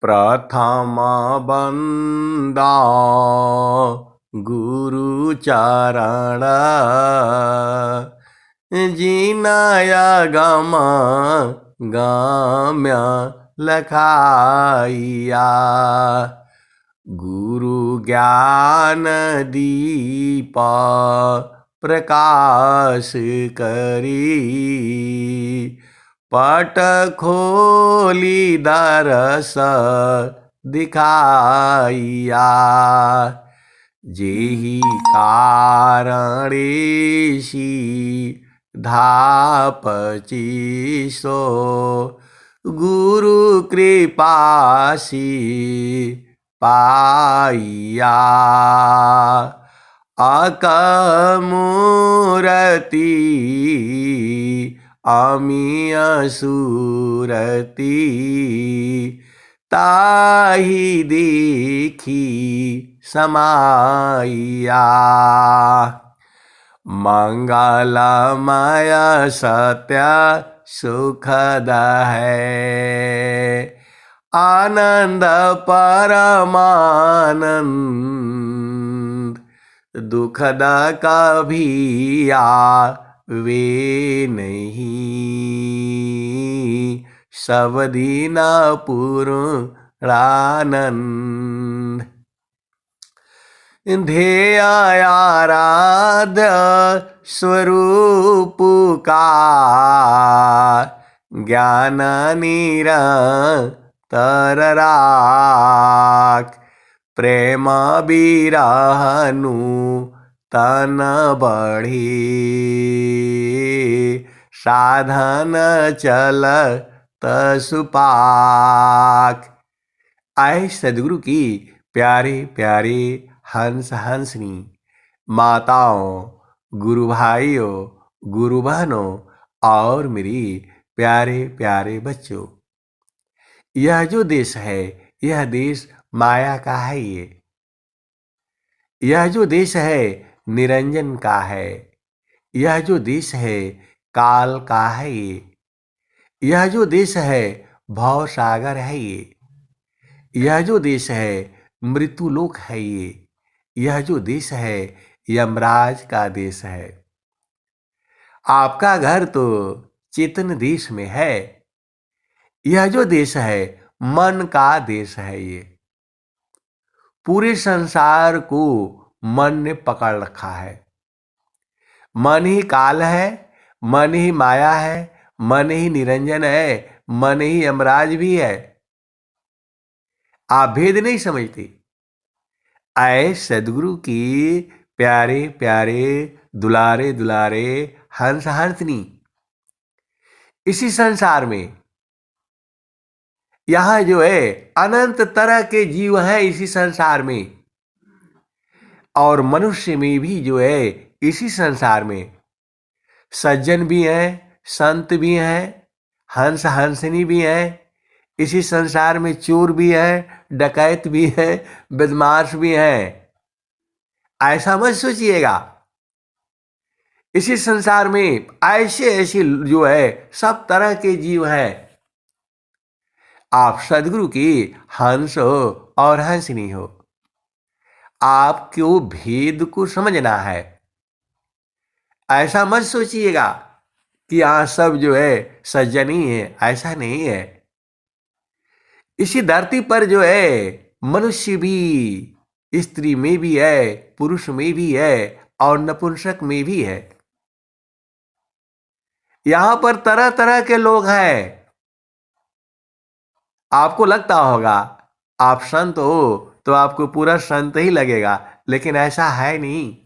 प्रथम बंदा गुरु चरण जिनया गम गाम्य लखाइया। गुरु ज्ञान दीप प्रकाश करी पट खोली दरस दिखाइया। जेहि कारणेशी धापचिसो गुरु कृपासी पाइया। अकमूरति अमीय सूरति ताहि देखी समाइया। मंगलमय सत्य सुखद है आनंद परमानंद। दुखद कभी आवे नहीं सब दिन पूर्णानंद। ध्येय आराध्य स्वरूप का ज्ञान निरंतर राख। प्रेम बिरहनु तन बढ़ी साधन चल तसुपाक। आए सदगुरु की प्यारे प्यारे हंस हंसनी माताओं, गुरु भाइयों, गुरु बहनों और मेरी प्यारे प्यारे बच्चों, यह जो देश है यह देश माया का है। यह जो देश है निरंजन का है। यह जो देश है काल का है। यह जो देश है भव सागर है। यह जो देश है मृत्युलोक है। यह जो देश है यमराज का देश है। आपका घर तो चेतन देश में है। यह जो देश है मन का देश है। ये पूरे संसार को मन ने पकड़ रखा है। मन ही काल है, मन ही माया है, मन ही निरंजन है, मन ही यमराज भी है। आप भेद नहीं समझते। आए सदगुरु की प्यारे प्यारे दुलारे दुलारे हंस हंसनी, इसी संसार में यहां जो है अनंत तरह के जीव हैं इसी संसार में, और मनुष्य में भी जो है इसी संसार में सज्जन भी हैं, संत भी हैं, हंस हंसनी भी हैं। इसी संसार में चोर भी है, डकैत भी है, बदमाश भी है। ऐसा मत सोचिएगा। इसी संसार में ऐसे ऐसे जो है सब तरह के जीव हैं। आप सदगुरु की हंस हो और हंसनी हो। आपको भेद को समझना है। ऐसा मत सोचिएगा कि यहाँ सब जो है सज्जन ही है। ऐसा नहीं है। इसी धरती पर जो है मनुष्य भी स्त्री में भी है, पुरुष में भी है और नपुंसक में भी है। यहां पर तरह तरह के लोग हैं। आपको लगता होगा आप संत हो तो आपको पूरा संत ही लगेगा, लेकिन ऐसा है नहीं।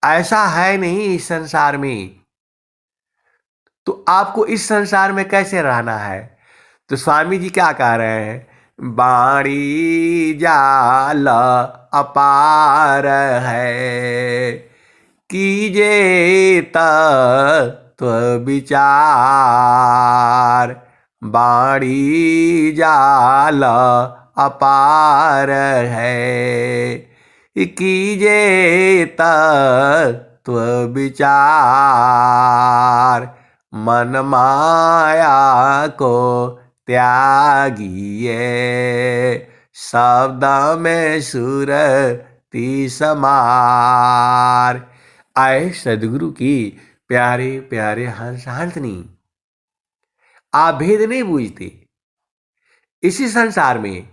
ऐसा है नहीं इस संसार में। तो आपको इस संसार में कैसे रहना है? तो स्वामी जी क्या कह रहे हैं? बाणी जाल अपार है कीजे तत्व विचार। बाणी जाल अपार है कीजे तत्व विचार। मन माया को त्यागिए, शब्द में सुरति समार। आए सदगुरु की प्यारे प्यारे हंस हंसनी, आप भेद नहीं बूझते। इसी संसार में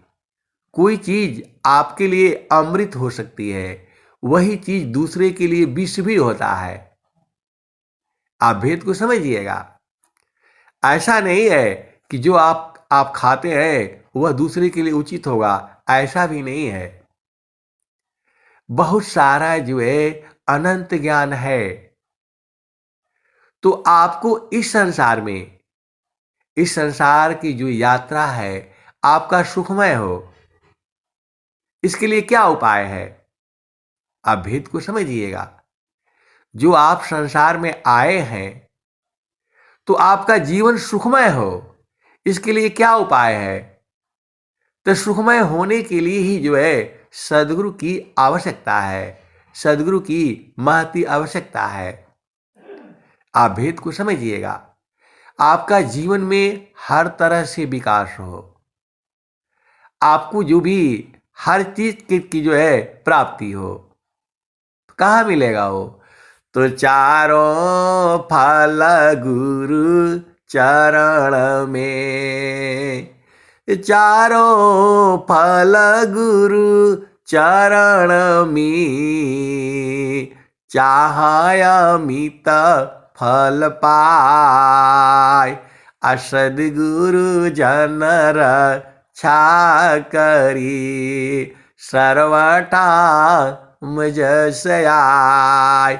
कोई चीज आपके लिए अमृत हो सकती है, वही चीज दूसरे के लिए विष भी होता है। आप भेद को समझिएगा। ऐसा नहीं है कि जो आप खाते हैं वह दूसरे के लिए उचित होगा, ऐसा भी नहीं है। बहुत सारा जो है अनंत ज्ञान है। तो आपको इस संसार की जो यात्रा है आपका सुखमय हो, इसके लिए क्या उपाय है? आप भेद को समझिएगा। जो आप संसार में आए हैं तो आपका जीवन सुखमय हो, इसके लिए क्या उपाय है? तो सुखमय होने के लिए ही जो है सदगुरु की आवश्यकता है, सदगुरु की महती आवश्यकता है। आप भेद को समझिएगा। आपका जीवन में हर तरह से विकास हो, आपको जो भी हर चीज की जो है प्राप्ति हो, कहाँ मिलेगा वो? तो चारों फल गुरु चरण में, चारों फल गुरु चरण में, चाहय अमित फल पाय। सद्गुरु जन रक्षा करी, सर्वथा मुझ से आय।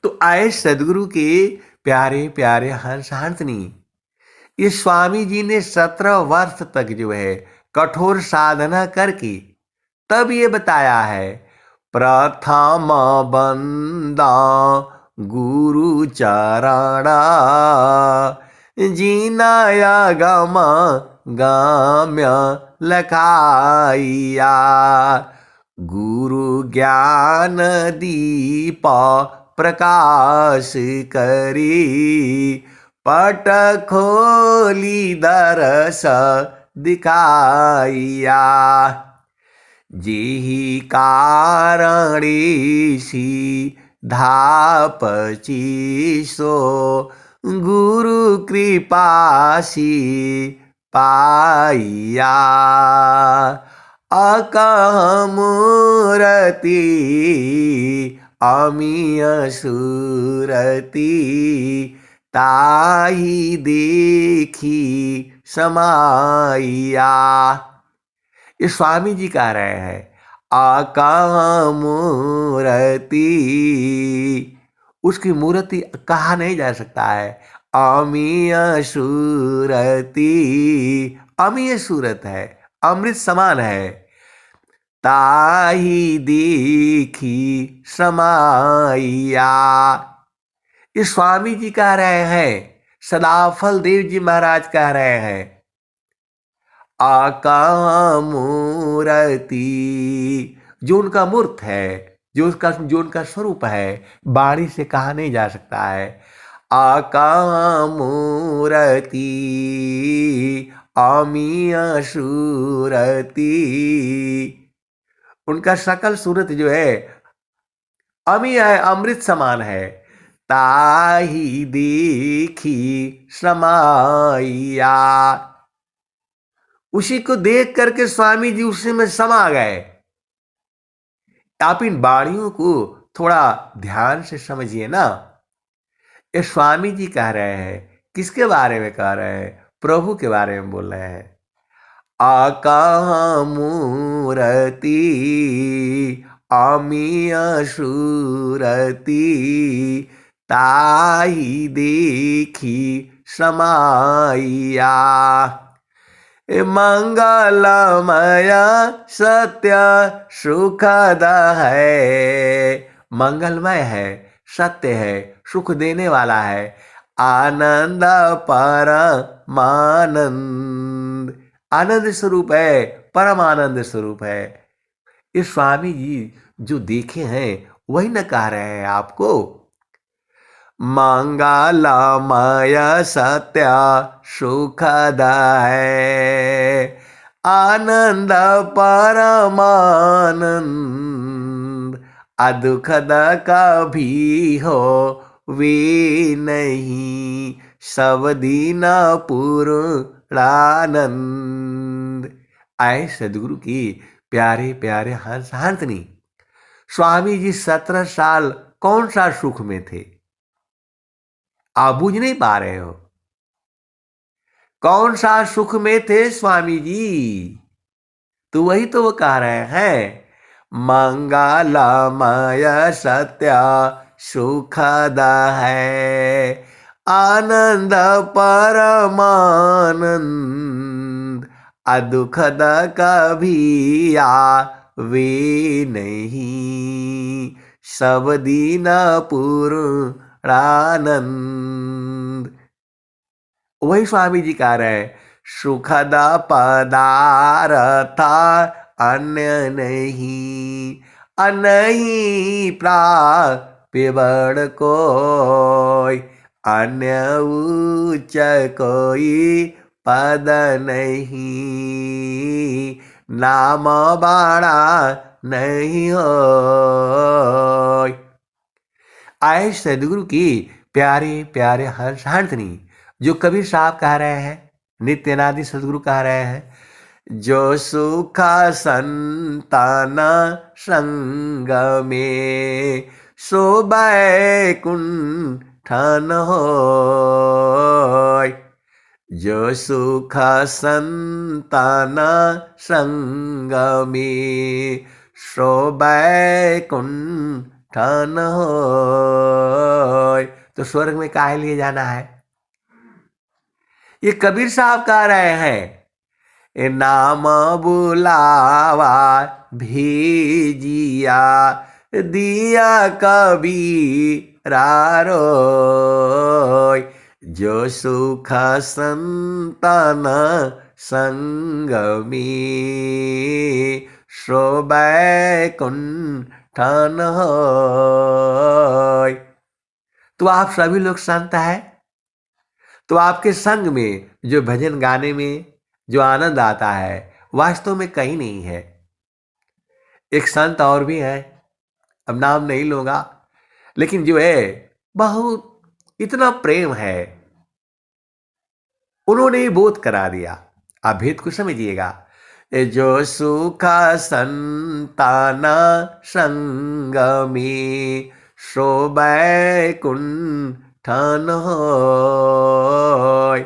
तो आए सदगुरु के प्यारे प्यारे हंस हंसनी, ये स्वामी जी ने 17 वर्ष तक जो है कठोर साधना करके तब ये बताया है। प्रथम बंदा गुरु चरण, जीनाया गम गाम्य लखाइया। गुरु ज्ञान दीप प्रकाश करी, पट खोली दरस दिखाइया। जेहि कारणी धापचीसो, गुरु कृपासी पाइया। अकमूरति अमीय सुरति, ताही देखी समाइया। ये स्वामी जी कह रहे हैं, आकामूर्ति, उसकी मूर्ति कहा नहीं जा सकता है। अमीय सूरति, अमीय सूरत है, अमृत समान है। ताही देखी समाइया। ये स्वामी जी कह रहे हैं, सदाफल देव जी महाराज कह रहे हैं। आकामूर्ति, जो उनका मूर्त है, जो उनका स्वरूप है, वाणी से कहा नहीं जा सकता है। आकामूर्ति अमीय सूरति, उनका सकल सूरत जो है अमीय है, अमृत समान है। ताही देखी समाइया। उसी को देख करके स्वामी जी उसी में समा गए। आप इन वाणियों को थोड़ा ध्यान से समझिए ना। ये स्वामी जी कह रहे हैं, किसके बारे में कह रहे हैं? प्रभु के बारे में बोल रहे हैं। आकामूर्ति अमीय सूरति, ताही देखी समाइया। मंगलमय सत्य सुखद है, मंगलमय है, सत्य है, सुख देने वाला है। आनंद परमानंद, आनंद स्वरूप है, परम आनंद स्वरूप है। ये स्वामी जी जो देखे हैं वही न कह रहे हैं आपको। मंगलमय सत्य सुखद है, आनंद परमानंद, अदुखद कभी हो वे नहीं, सब दीन पूर्णानंद। आए सदगुरु की प्यारे प्यारे हंस हंसनी। स्वामी जी 17 साल कौन सा सुख में थे? आप बुझ नहीं पा रहे हो। कौन सा सुख में थे स्वामी जी? तो वही तो वो कह रहे हैं, मंगलमय सत्य सुखद है, आनंद परमानंद, अदुखद कभी आवे नहीं, सब दीन पूर्णानंद। वही स्वामी जी कह रहे हैं, सुखद पदार्थ अन्य नहीं, नहीं प्राप्य बड़ कोई, अन्य उच्च कोई पद नहीं, नाम बड़ा नहीं हो। आए सदगुरु की प्यारे प्यारे हंस हंसनी। जो कबीर साहब कह रहे हैं, नित्यानंद सदगुरु कह रहे हैं, जो सुख संतान संग में, सो बैकुंठन होय, जो सुख संतान संग में, सो बैकुंठन होय। तो स्वर्ग में काहे लिए जाना है? ये कबीर साहब कह रहे हैं, नाम बुलावा भेजिया, दिया कबीरा रोय, जो सुख संतान संग में, सो बैकुंठन होय। तो आप सभी लोग संत हैं, तो आपके संग में जो भजन गाने में जो आनंद आता है, वास्तव में कहीं नहीं है। एक संत और भी है, अब नाम नहीं लूंगा, लेकिन जो है बहुत इतना प्रेम है, उन्होंने ही बोध करा दिया। आप भेद को समझिएगा, जो सुख संतान संग में, सो बैकुंठन होय।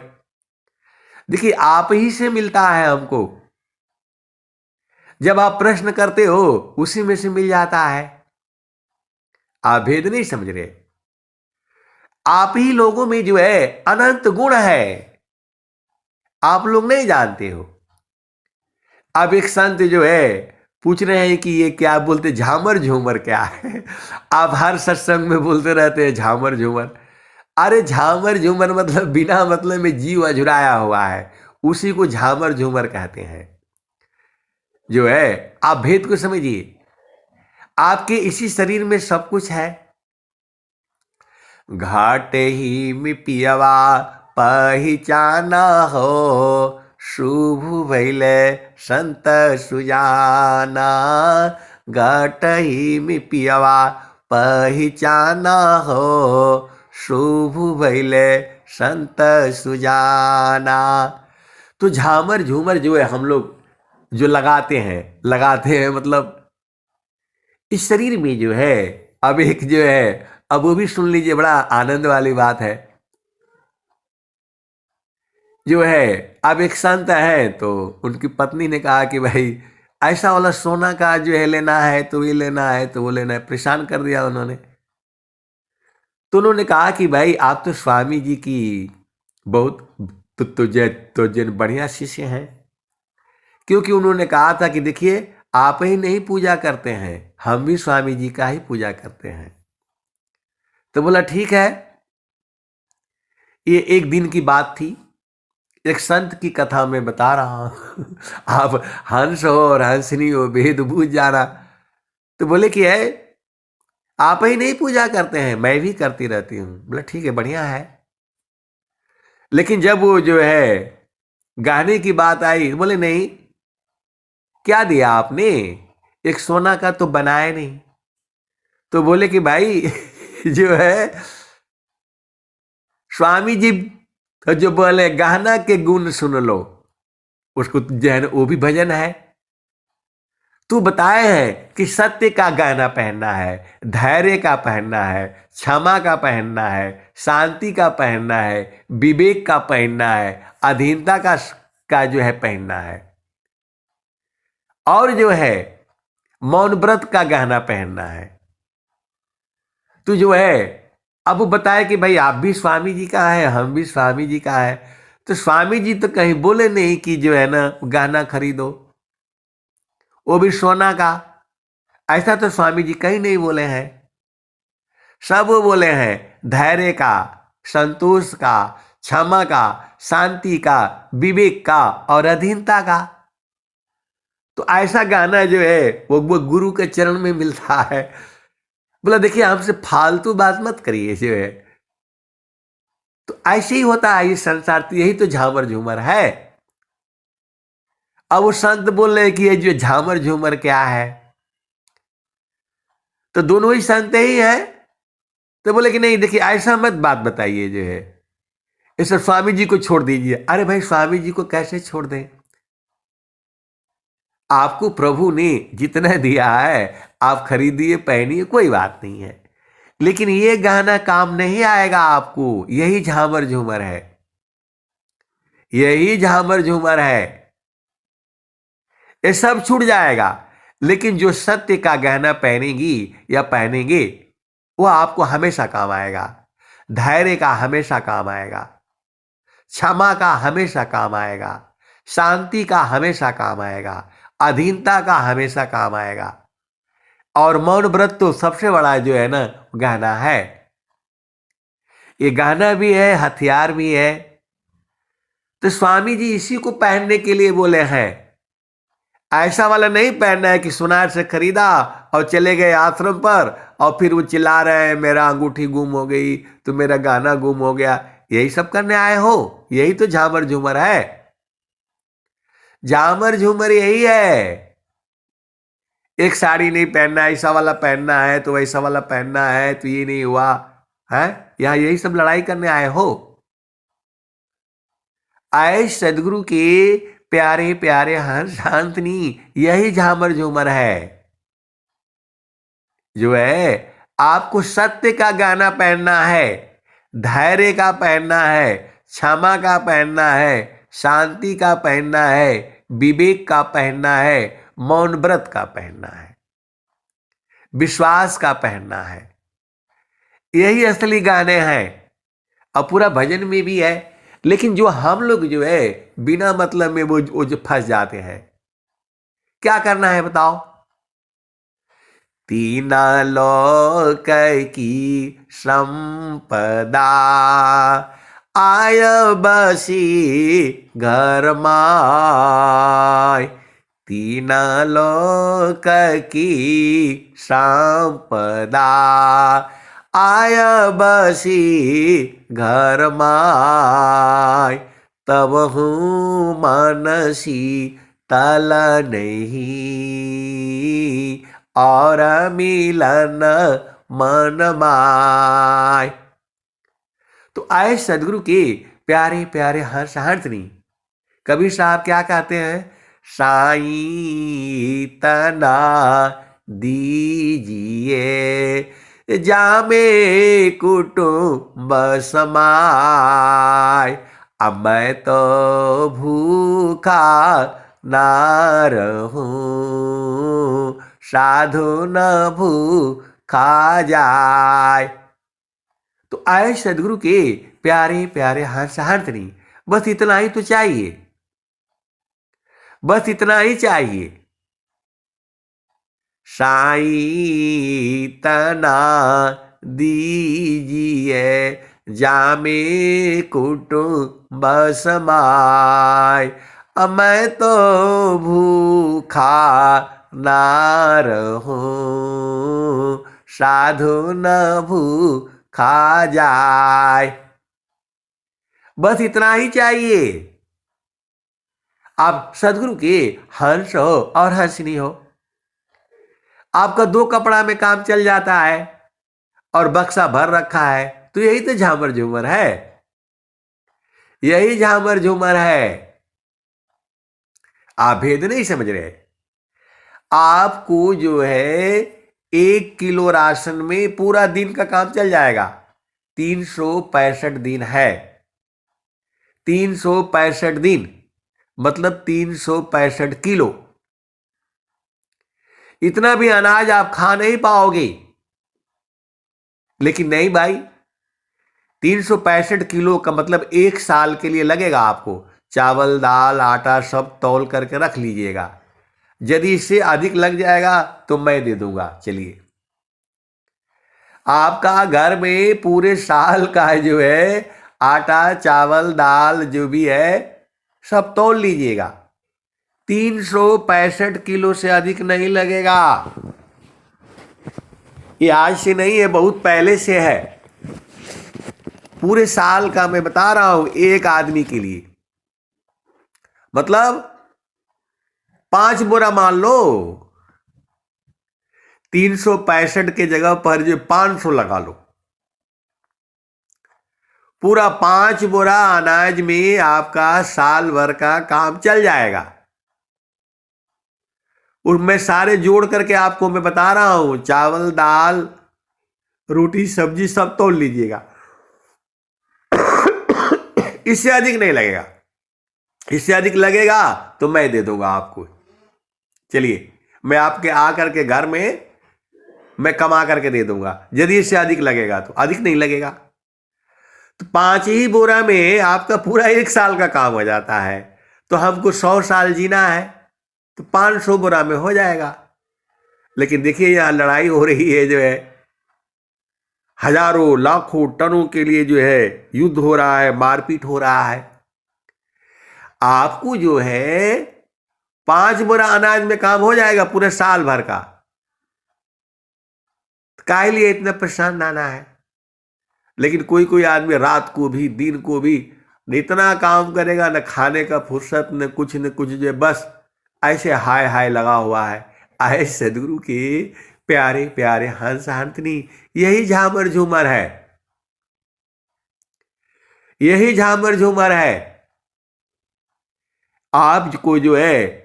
देखिए, आप ही से मिलता है हमको। जब आप प्रश्न करते हो, उसी में से मिल जाता है। आप भेद नहीं समझ रहे। आप ही लोगों में जो है अनंत गुण है, आप लोग नहीं जानते हो। अब एक संत जो है पूछ रहे हैं कि ये क्या बोलते, झामर झूमर क्या है? आप हर सत्संग में बोलते रहते हैं झामर झूमर। अरे झामर झूमर मतलब बिना मतलब में जीव अझुराया हुआ है, उसी को झामर झूमर कहते हैं। जो है आप भेद को समझिए, आपके इसी शरीर में सब कुछ है। घाट ही में पियवा पहचाना हो, शुभ भैले संत सुजाना। घाट ही में पियवा पहचाना हो, शुभ भैले संत सुजाना। तो झामर झूमर जो है हम लोग जो लगाते हैं मतलब इस शरीर में जो है, अब एक जो है, अब वो भी सुन लीजिए, बड़ा आनंद वाली बात है। जो है अब एक संत है, तो उनकी पत्नी ने कहा कि भाई ऐसा वाला सोना का जो है लेना है, तो ये लेना है, तो वो लेना है, परेशान कर दिया उन्होंने। तो उन्होंने कहा कि भाई आप तो स्वामी जी की बहुत तो बढ़िया शिष्य हैं, क्योंकि उन्होंने कहा था कि देखिए आप ही नहीं पूजा करते हैं, हम भी स्वामी जी का ही पूजा करते हैं। तो बोला ठीक है। ये एक दिन की बात थी, एक संत की कथा मैं बता रहा हूं। आप हंस हो और हंसनी हो, भेद बूझ जाना। तो बोले कि है आप ही नहीं पूजा करते हैं, मैं भी करती रहती हूं। बोला ठीक है, बढ़िया है। लेकिन जब वो जो है गहने की बात आई, बोले नहीं, क्या दिया आपने, एक सोना का तो बनाया नहीं। तो बोले कि भाई जो है स्वामी जी तो जो बोले गहना के गुण सुन लो, उसको जो है वो भी भजन है। तू बताए है कि सत्य का गहना पहनना है, धैर्य का पहनना है, क्षमा का पहनना है, शांति का पहनना है, विवेक का पहनना है, अधीनता का जो है पहनना है, और जो है मौन व्रत का गहना पहनना है। तू जो है अब वो बताए कि भाई आप भी स्वामी जी का है, हम भी स्वामी जी का है। तो स्वामी जी तो कहीं बोले नहीं कि जो है ना गहना खरीदो, वो भी सोना का। ऐसा तो स्वामी जी कहीं नहीं बोले हैं। सब वो बोले हैं धैर्य का, संतोष का, क्षमा का, शांति का, विवेक का और अधीनता का। तो ऐसा गाना जो है वो गुरु के चरण में मिलता है। बोला देखिए हमसे फालतू बात मत करिए जो है। तो ऐसे ही होता है ये संसार, तो यही तो झामर झूमर है। अब वो संत बोल रहे कि ये जो झामर झूमर क्या है, तो दोनों ही संत ही है। तो बोले कि नहीं देखिए ऐसा मत बात बताइए जो है, इस स्वामी जी को छोड़ दीजिए। अरे भाई स्वामी जी को कैसे छोड़ दें, आपको प्रभु ने जितना दिया है आप खरीदिए पहनिए, कोई बात नहीं है। लेकिन ये गहना काम नहीं आएगा आपको, यही झामर झूमर है, यही झामर झूमर है, ये सब छूट जाएगा। लेकिन जो सत्य का गहना पहनेगी या पहनेंगे वो आपको हमेशा काम आएगा। धैर्य का हमेशा काम आएगा, क्षमा का हमेशा काम आएगा, शांति का हमेशा काम आएगा, अधीनता का हमेशा काम आएगा। और मौन व्रत तो सबसे बड़ा जो है ना गहना है। ये गहना भी है, हथियार भी है। तो स्वामी जी इसी को पहनने के लिए बोले हैं। ऐसा वाला नहीं पहनना है कि सुनार से खरीदा और चले गए आश्रम पर और फिर वो चिल्ला रहे हैं मेरा अंगूठी गुम हो गई, तो मेरा गाना गुम हो गया। यही सब करने आए हो? यही तो झामर झूमर है। झामर झूमर यही है। एक साड़ी नहीं पहनना, ऐसा वाला पहनना है तो वैसा वाला पहनना है, तो ये नहीं हुआ है। यहां यही सब लड़ाई करने आए हो? आए सदगुरु के प्यारे प्यारे हंस शांतनी, यही झामर झूमर है। जो है आपको सत्य का गाना पहनना है, धैर्य का पहनना है, क्षमा का पहनना है, शांति का पहनना है, विवेक का पहनना है, मौन व्रत का पहनना है, विश्वास का पहनना है। यही असली गाने हैं। और पूरा भजन में भी है। लेकिन जो हम लोग जो है बिना मतलब में वो जो फंस जाते हैं। क्या करना है बताओ? तीना लोक की संपदा आय बसी घर माय। तीना लोक की संपदा आय बसी घर माय। तब हूँ मनसी तल नहीं और मिलन मन माय। तो आए सदगुरु के प्यारे प्यारे हर्ष हंसनी। कबीर साहब क्या कहते हैं? साईं तना दीजिए जामे कुटुंब समाय। अब मैं तो भूखा ना रहूं, साधु न भूखा जाए। तो आए सदगुरु के प्यारे प्यारे हंस हंसनी। बस इतना ही तो चाहिए, बस इतना ही चाहिए। साईं तना दीजिए जामे कुटुंब समाय। मैं तो भूखा ना रहूं, साधु न भूखा जाए। बस इतना ही चाहिए। आप सदगुरु के हंस हो और हंसनी हो, आपका 2 कपड़ा में काम चल जाता है और बक्सा भर रखा है, तो यही तो झामर झूमर है, यही झामर झूमर है। आप भेद नहीं समझ रहे। आपको जो है 1 किलो राशन में पूरा दिन का काम चल जाएगा। 365 दिन है, 365 दिन मतलब 365 किलो। इतना भी अनाज आप खा नहीं पाओगे। लेकिन नहीं भाई, 365 किलो का मतलब 1 साल के लिए लगेगा आपको। चावल दाल आटा सब तौल करके रख लीजिएगा। यदि इससे अधिक लग जाएगा तो मैं दे दूंगा। चलिए, आपका घर में पूरे साल का जो है आटा चावल दाल जो भी है सब तौल लीजिएगा। 365 किलो से अधिक नहीं लगेगा। ये आज से नहीं है, बहुत पहले से है। पूरे साल का मैं बता रहा हूं, एक आदमी के लिए। मतलब 5 बोरा मान लो, 365 के जगह पर जो 500 लगा लो। पूरा 5 बोरा अनाज में आपका साल भर का काम चल जाएगा। उसमें सारे जोड़ करके आपको मैं बता रहा हूं, चावल दाल रोटी सब्जी सब तोल लीजिएगा। इससे अधिक नहीं लगेगा। इससे अधिक लगेगा तो मैं दे दूंगा आपको। चलिए, मैं आपके आकर के घर में मैं कमा करके दे दूंगा। यदि इससे अधिक लगेगा तो। अधिक नहीं लगेगा तो 5 ही बोरा में आपका पूरा 1 साल का काम हो जाता है। तो हमको 100 साल जीना है तो 500 बोरा में हो जाएगा। लेकिन देखिए, यहां लड़ाई हो रही है, जो है हजारों लाखों टनों के लिए जो है युद्ध हो रहा है, मारपीट हो रहा है। आपको जो है 5 बोरा अनाज में काम हो जाएगा पूरे साल भर का। काहे लिए इतना परेशान नाना है। लेकिन कोई कोई आदमी रात को भी दिन को भी इतना काम करेगा, न खाने का फुर्सत न कुछ, जो बस ऐसे हाय हाय लगा हुआ है। आए सदगुरु के प्यारे प्यारे हंस हंसनी, यही झामर झूमर है, यही झामर झूमर है। आपको जो है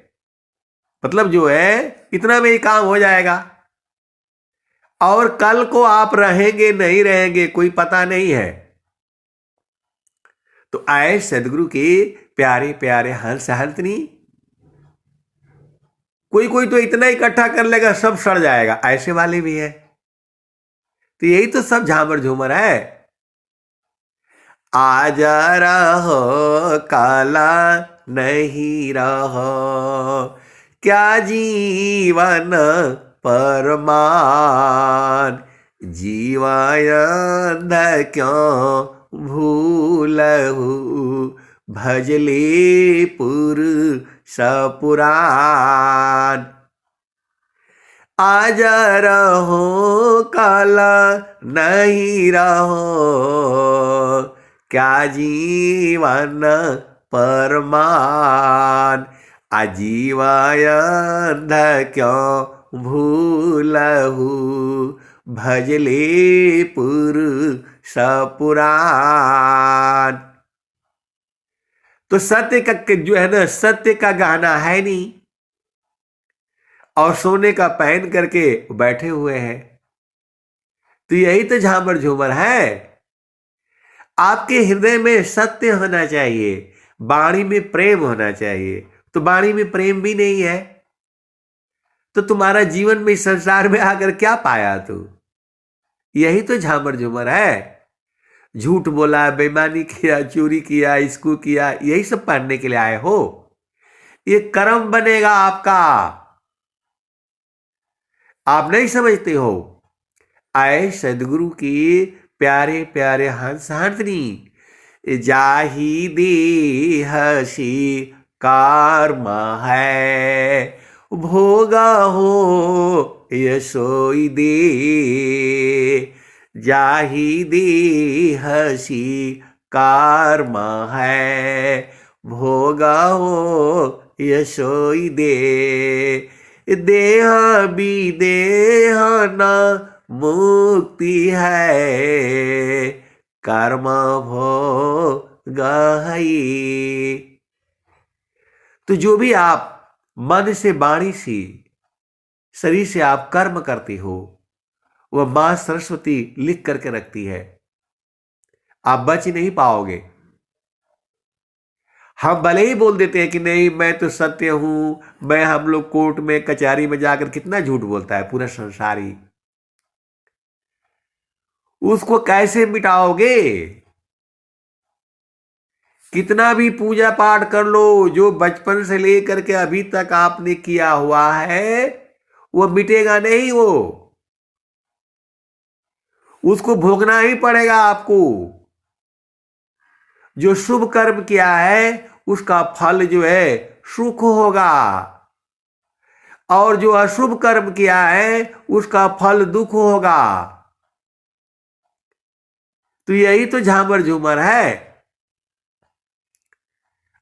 मतलब जो है इतना में ही काम हो जाएगा। और कल को आप रहेंगे नहीं रहेंगे कोई पता नहीं है। तो आए सदगुरु के प्यारे प्यारे हंस हंसनी, कोई कोई तो इतना इकट्ठा कर लेगा सब सड़ जाएगा, ऐसे वाले भी है। तो यही तो सब झामर झूमर है। आज रहो काला नहीं रहो, क्या जीवन परमान, जीवायंध क्यों भूलहु, भजले पुरुष पुराण। आज रहो काला नहीं रहो, क्या जीवन परमान, आजीवायंध क्यों भूलहु, भजले पुरुष पुराण। तो सत्य का जो है ना, सत्य का गहना है नहीं और सोने का पहन करके बैठे हुए हैं। तो यही तो झामर झूमर है। आपके हृदय में सत्य होना चाहिए, वाणी में प्रेम होना चाहिए। तो वाणी में प्रेम भी नहीं है तो तुम्हारा जीवन में संसार में आकर क्या पाया तू? यही तो झामर झूमर है। झूठ बोला, बेईमानी किया, चोरी किया, इसको किया, यही सब पढ़ने के लिए आए हो। ये कर्म बनेगा आपका, आप नहीं समझते हो। आए सदगुरु की प्यारे प्यारे हंस हंसनी, जाही देह से कर्म है, भोगा हो यशोई दे, जाही दे हसी कर्म है, भोगा हो यशोई दे, देह भी देह न मुक्ति है, कर्म भोग है। तो जो भी आप मन से, वाणी से, शरीर से आप कर्म करते हो, वह मां सरस्वती लिख करके रखती है। आप बच नहीं पाओगे। हम भले ही बोल देते हैं कि नहीं मैं तो सत्य हूं, मैं, हम लोग कोर्ट में कचहरी में जाकर कितना झूठ बोलता है पूरा संसार ही। उसको कैसे मिटाओगे? कितना भी पूजा पाठ कर लो, जो बचपन से लेकर के अभी तक आपने किया हुआ है वो मिटेगा नहीं। वो उसको भोगना ही पड़ेगा आपको। जो शुभ कर्म किया है उसका फल जो है सुख होगा, और जो अशुभ कर्म किया है उसका फल दुख होगा। तो यही तो झामर झूमर है।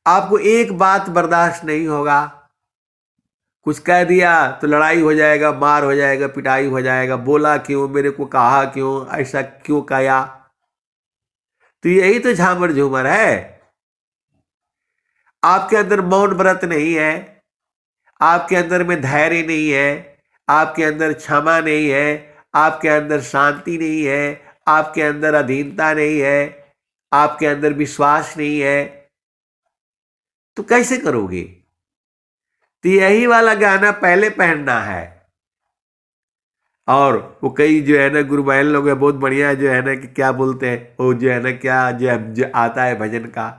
आपको एक बात बर्दाश्त नहीं होगा, कुछ कह दिया तो लड़ाई हो जाएगा, मार हो जाएगा, पिटाई हो जाएगा, बोला क्यों, मेरे को कहा क्यों, ऐसा क्यों कहा। तो यही तो झामर झूमर है। आपके अंदर मौन व्रत नहीं है, आपके अंदर में धैर्य नहीं है, आपके अंदर क्षमा नहीं है, आपके अंदर शांति नहीं है, आपके अंदर अधीनता नहीं है, आपके अंदर विश्वास नहीं है, तो कैसे करोगे? तो यही वाला गाना पहले पहनना है। और वो कई जो है ना गुरु बहन लोग है बहुत बढ़िया, जो है ना कि क्या बोलते हैं वो, जो है ना क्या जो आता है भजन का,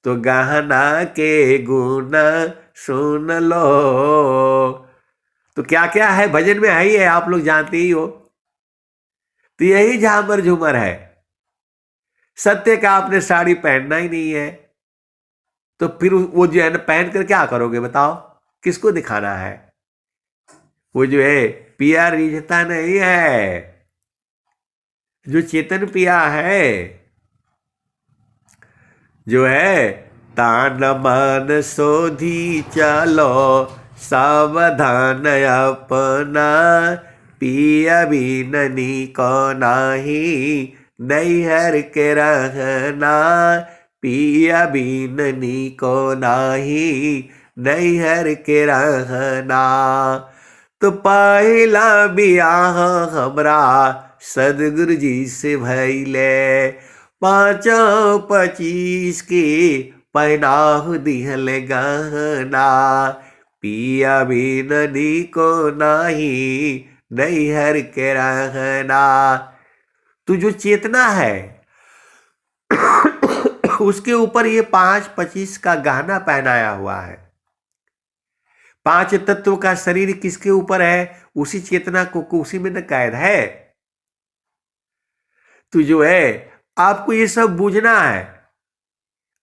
तो गहना के गुण सुन लो। तो क्या क्या है भजन में, है ही है, आप लोग जानते ही हो। तो यही झामर झूमर है। सत्य का आपने साड़ी पहनना ही नहीं है, तो फिर वो जो है ना पहन कर क्या करोगे बताओ, किसको दिखाना है? वो जो है पिया रिझता नहीं है। जो चेतन पिया है, जो है तान मन सोधी चलो सावधान अपना, पिया बिननी को नाही नैहर के रहना, पिया बिननी को नाही नैहर के रहना। तो पहला बियाह हमरा सदगुरु जी से भैले, 5-25 के पहनाह दिहल गहना, पिया बिननी को नाही नैहर के रहना। तो जो चेतना है उसके ऊपर ये 5-25 का गहना पहनाया हुआ है। 5 तत्व का शरीर किसके ऊपर है? उसी चेतना को उसी में न कैद है। तो जो है आपको ये सब बूझना है,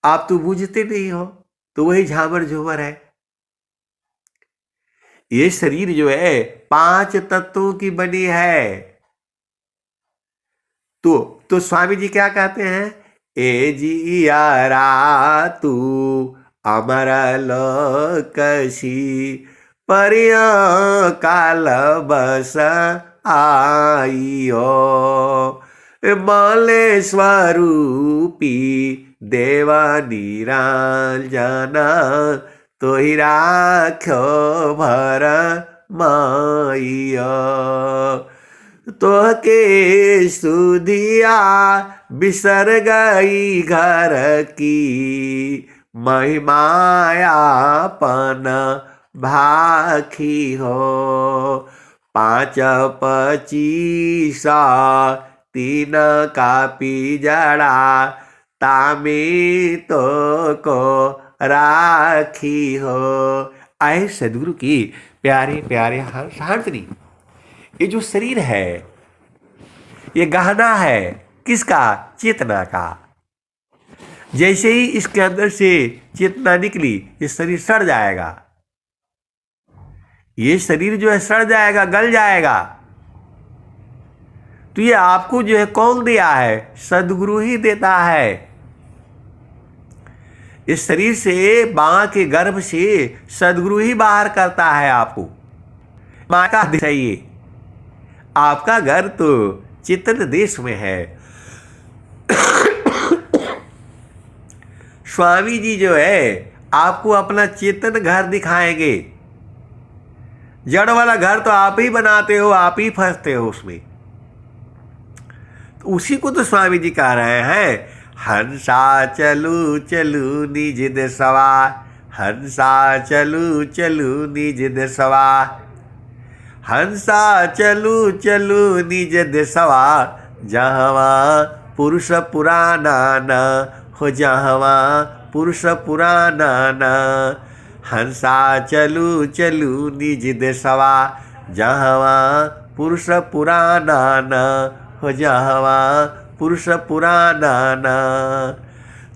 आप तो बूझते नहीं हो, तो वही झामर झूमर है। ये शरीर जो है 5 तत्वों की बनी है। तो स्वामी जी क्या कहते हैं? ए जी यारा तू अमर लोकसी, परिया काल बस आइयो, माले स्वरूपी देवा निरंजना, तो ही राख्यो भर माइयो, तो के सुधिया बिसर गई घर की, महिमायापन भाखी हो, 5-25 3 का पिजड़ा, तामी तो को राखी हो। आए सदगुरु की प्यारे प्यारे हार्दिनी, ये जो शरीर है ये गहना है किसका? चेतना का। जैसे ही इसके अंदर से चेतना निकली ये शरीर सड़ जाएगा। ये शरीर जो है सड़ जाएगा, गल जाएगा। तो ये आपको जो है कौन दिया है? सदगुरु ही देता है। इस शरीर से, मां के गर्भ से सदगुरु ही बाहर करता है आपको। मां का चाहिए। आपका घर तो चेतन देश में है। स्वामी जी जो है आपको अपना चेतन घर दिखाएंगे। जड़ वाला घर तो आप ही बनाते हो, आप ही फंसते हो उसमें। तो उसी को तो स्वामी जी कह रहे हैं, हंसा चलू चलू निज देशवा, हंसा चलू चलू निज देशवा, हंसा चलू चलू निज देशवा, जहवा पुरुष पुराना न हो, जहवा पुरुष पुराना न। हंसा चलू चलू निज देशवा, जहवा पुरुष पुराना न हो, जहवा पुरुष पुराना न।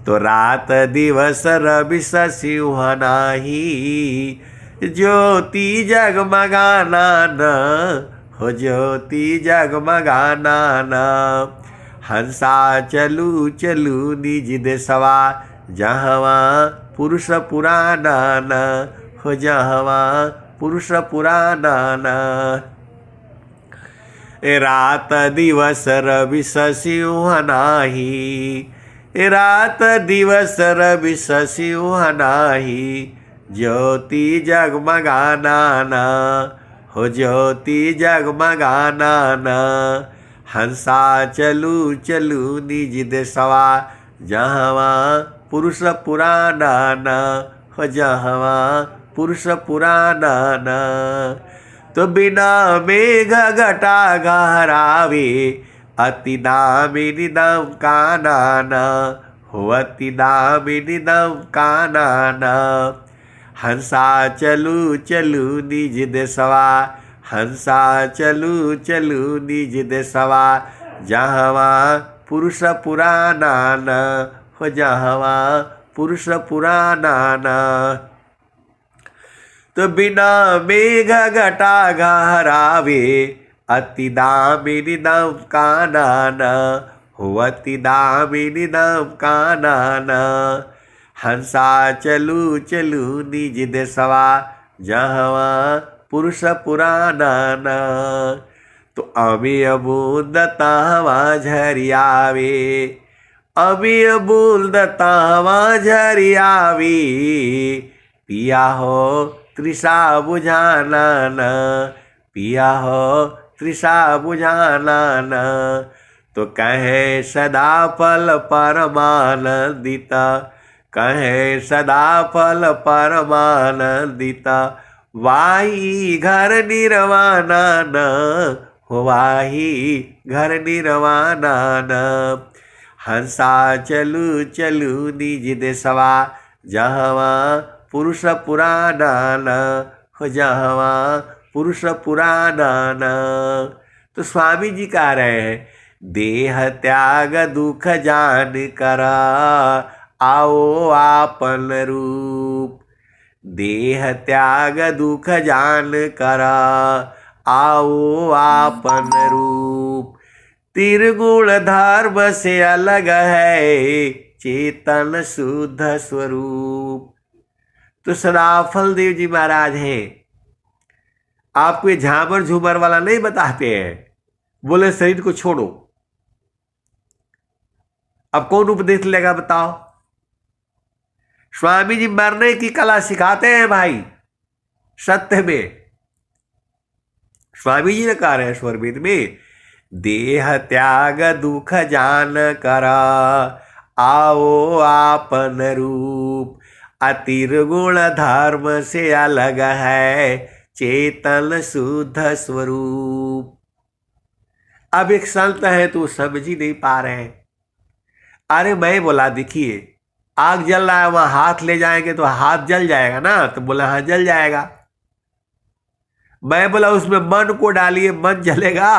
तो रात दिवस रवि सिंह नाही, ज्योति जगमगाना न हो, ज्योति जगमगाना न। हंसा चलू चलू निज देशवा, जहवा पुरुष पुराना न हो, जहवा पुरुष पुराना न। रात दिवस रवि सिंह नाही, रात दिवस रवि सिंह नाही, ज्योति जगमगाना न हो, ज्योति जगमगाना न। हंसा चलू चलू निज देशवा, जहवा पुरुष पुराना न हो, जहवा पुरुष पुराना न। तो बिना मेघ घटा गहरावे, अति दामिनी दम काना न हो, अति दामिनी दम काना न। हंसा चलू चलू निज देशवा, हंसा चलू चलू निज देशवा, जहवा पुरुष पुराना न हो, जहवा पुरुष पुराना न। तो बिना मेघ घटा गहरावे, अति दामिनी दम काना न हो, अति दामिनी दम काना न। हंसा चलू चलू निज देशवा, जहवा पुरुष पुराना न। तो अमिय बूंद तहवा झरियावे, अमिय बूंद तहवा झरियावी, पिया हो तृषा बुझाना न, पिया हो तृषा बुझाना न। तो कहे सदा फल परमानंदित, कहे सदा फल परमानंदित, वाही घर निर्वाणा न हो, वाही घर निर्वाणा न। हंसा चलू चलू निज देशवा, जहवा पुरुष पुराना न हो, जहवा पुरुष पुराना न। तो स्वामी जी कह रहे हैं, देह त्याग दुख जान करा, आओ आपन रूप। देह त्याग दुख जान करा, आओ आपन रूप। त्रिगुण धर्म से अलग है, चेतन शुद्ध स्वरूप। तो सदाफल देव जी महाराज हैं, आपको झामर झूमर वाला नहीं बताते हैं। बोले शरीर को छोड़ो। अब कौन उपदेश लेगा बताओ? स्वामी जी मरने की कला सिखाते हैं भाई, सत्य में। स्वामी जी ने कहा है स्वरवेद में, देह त्याग दुख जान करा, आओ आपन रूप। अतिर्गुण धर्म से अलग है, चेतन शुद्ध स्वरूप। अब एक संत है तो समझ ही नहीं पा रहे हैं। अरे मैं बोला देखिए आग जल रहा है, वहां हाथ ले जाएंगे तो हाथ जल जाएगा ना? तो बोला हाँ जल जाएगा। मैं बोला उसमें मन को डालिए, मन जलेगा।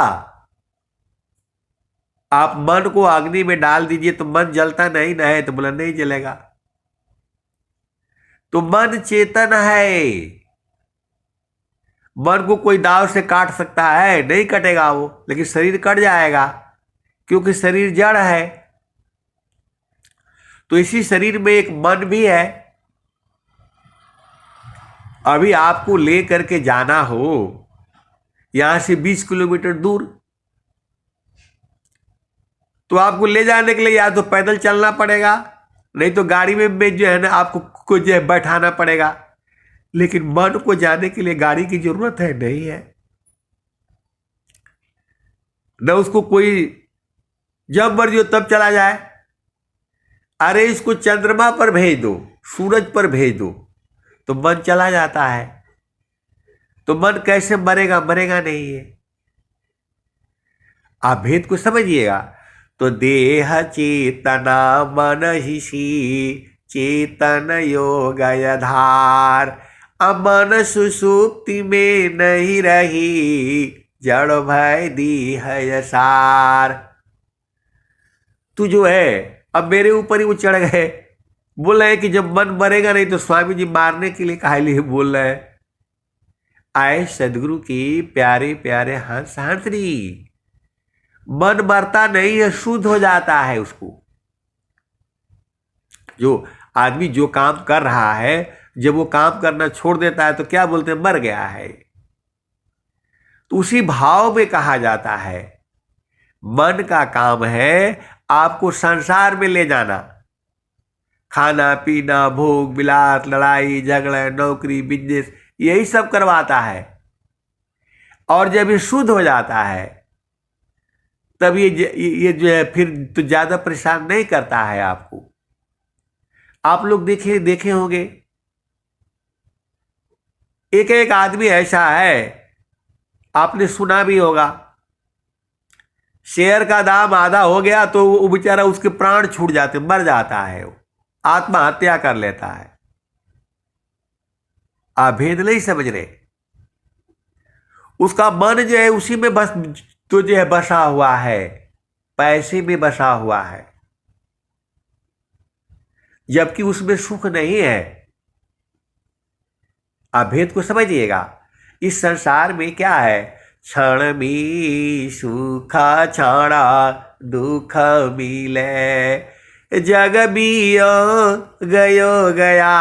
आप मन को अग्नि में डाल दीजिए तो मन जलता नहीं ना है? तो बोला नहीं जलेगा। तो मन चेतन है, मन को कोई दाव से काट सकता है? नहीं कटेगा वो, लेकिन शरीर कट जाएगा, क्योंकि शरीर जड़ है। तो इसी शरीर में एक मन भी है। अभी आपको ले करके जाना हो यहां से 20 किलोमीटर दूर, तो आपको ले जाने के लिए या तो पैदल चलना पड़ेगा, नहीं तो गाड़ी में जो है ना आपको जो है बैठाना पड़ेगा। लेकिन मन को जाने के लिए गाड़ी की जरूरत है? नहीं है। न उसको कोई जब मर्जी हो तब चला जाए। अरे इसको चंद्रमा पर भेज दो, सूरज पर भेज दो, तो मन चला जाता है। तो मन कैसे मरेगा? मरेगा नहीं है। आप भेद को समझिएगा। तो देह चेतना मन हिसी चेतन योग आधार, अमन सुसुप्ति में नहीं रही जड़ भय दीह यसार। तू जो है अब मेरे ऊपर ही वो चढ़ गए, बोल रहे हैं कि जब मन मरेगा नहीं तो स्वामी जी मारने के लिए काहे लिए बोल रहे हैं। आए सदगुरु की प्यारे प्यारे हंस हंसरी, मन मरता नहीं है, शुद्ध हो जाता है। उसको जो आदमी जो काम कर रहा है, जब वो काम करना छोड़ देता है तो क्या बोलते हैं? मर गया है। तो उसी भाव में कहा जाता है मन का काम है आपको संसार में ले जाना। खाना पीना भोग विलास लड़ाई झगड़ा नौकरी बिजनेस यही सब करवाता है। और जब ये शुद्ध हो जाता है तब ये जो है फिर तो ज्यादा परेशान नहीं करता है आपको। आप लोग देखे होंगे, एक एक आदमी ऐसा है, आपने सुना भी होगा, शेयर का दाम आधा हो गया तो वो बेचारा उसके प्राण छूट जाते, मर जाता है, वो आत्महत्या कर लेता है। आप भेद नहीं समझ रहे। उसका मन जो है उसी में बस तो जो है बसा हुआ है, पैसे में बसा हुआ है, जबकि उसमें सुख नहीं है। आप भेद को समझिएगा। इस संसार में क्या है? क्षण में सुखा छाड़ा दुख मिले, जग बियो गयो गया,